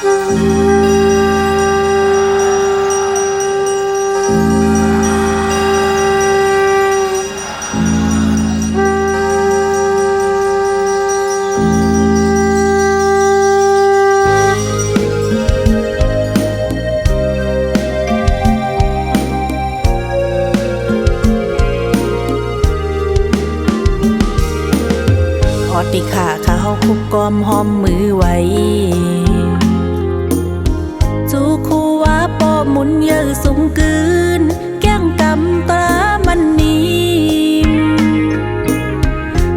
อดติขาเขาคุบกอมหอมมือไว้จูคูว่าปอมุนเยอะสูงกืนแก้งกำตามันนิ่ม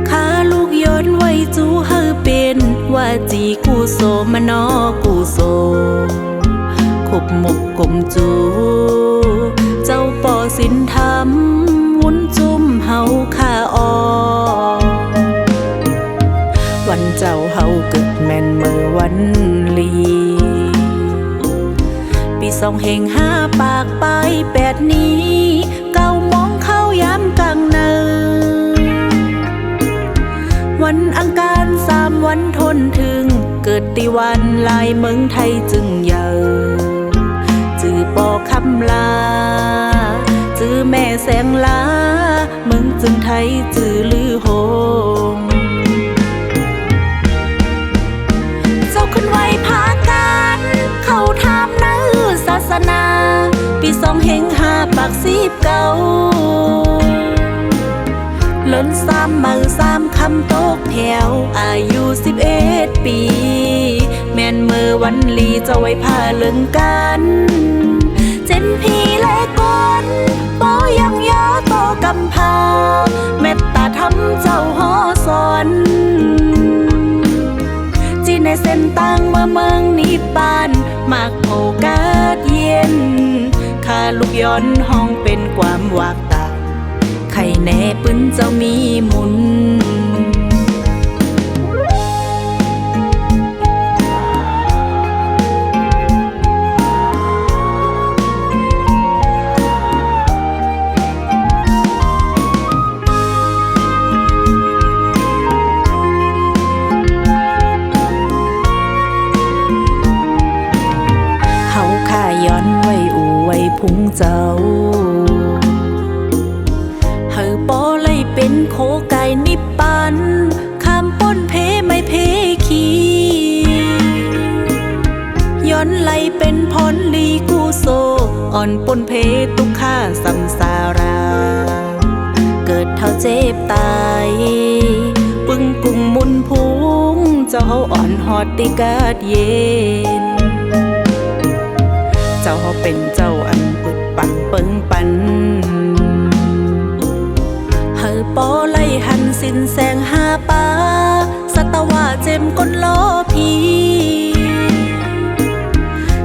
ขาลูกย้อนไว้จูเฮอเป็นว่าจีกูโซมานอกูโซขบหมกกลมจูเจ้าปอสินทำวุ้นจุ่มเฮาขาออวันเจ้าเฮาเกิดแม่นเมื่อวันลีปี2558ปากไป8นี้เก้ามองเข้ายามกลางเนินวันอังคาร3วันทนถึงเกิดติวันลายเมืองไทยจึงเยอะจื่อปอคำลาจื่อแม่แสงลาเมืองจึงไทยจื่อลือโฮงขึ้นไว้พากันเข้าทำนื้อศาสนาปี25ปาก19เลิน3มือ3คำโตกแถวอายุ11ปีแม่นเมื่อวันลีจะไว้พาเลิงกันเจนพี่และก้นปอยังยอโตกำพาเมตตาทำเจ้าหอสอนในเส้นตั้งเมืองนิพพานมากโอกาสเย็นข้าลูกย้อนห้องเป็นความวากตาใครแน่ปืนเจ้ามีมุนย้อนไว้อู่ไว้พุงเจ้าเฮอปอไล่เป็นโคไก่นิปปันข้ามป้นเพไม่เพขีย้อนไล่เป็นพรลีกูโซอ่อนป้นเพตุกข้าสัมสาราเกิดเท่าเจ็บตายปึงกุ่งมุนพุงเจ้าอ่อนหอดติกาดเย็นเจ้าเป็นเจ้าอันปึกปังเปิงปันเฮอปอไล่หันสินแสง5ปาสัตวาเจมก้นล้อพี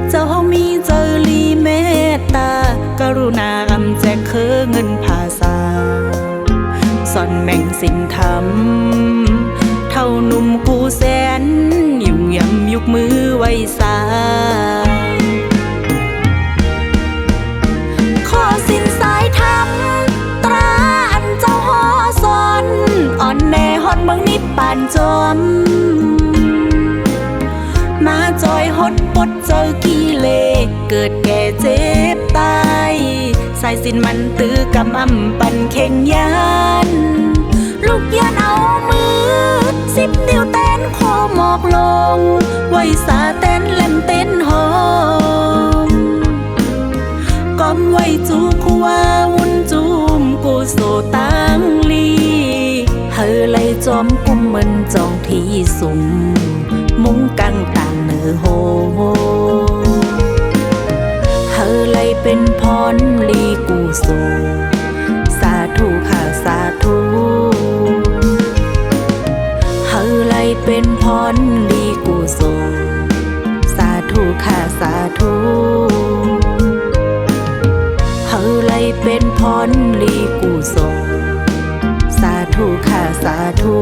เจ้ามีเจอลีเมตตากรุณาอำแจกเคอเงินภาษาสอนแม่งสินธรรมเท่านุ่มกูแสนยุ่งยำยุกมือไว้สาสินสายทำตราอันเจ้าหอสอนอ่อนแน่ฮอดเมืองนิพพานจอมมาจอยฮดปดเจอกิเลเกิดแก่เจ็บตายสายสินมันตื้อกำอำปันเข่งยานลูกยานเอามือ10 นิ้วเต้นโคหมอกลงไว้สาเต้นเล่มเต้นหอมก้มไว้จูคูว่าวุ้นจุ่มกูโซตังลีเฮอไล่จอมกุมมันจองที่สุ่มมุ้งกังต่างเนื้อโฮเฮอไล่เป็นพรลีกูโซสาธุค่ะสาธุเฮอไล่เป็นพรลีกูโซสาธุค่ะสาธุเฮอไล่เป็นพรลีกูโซสาธุค่ะสาธุ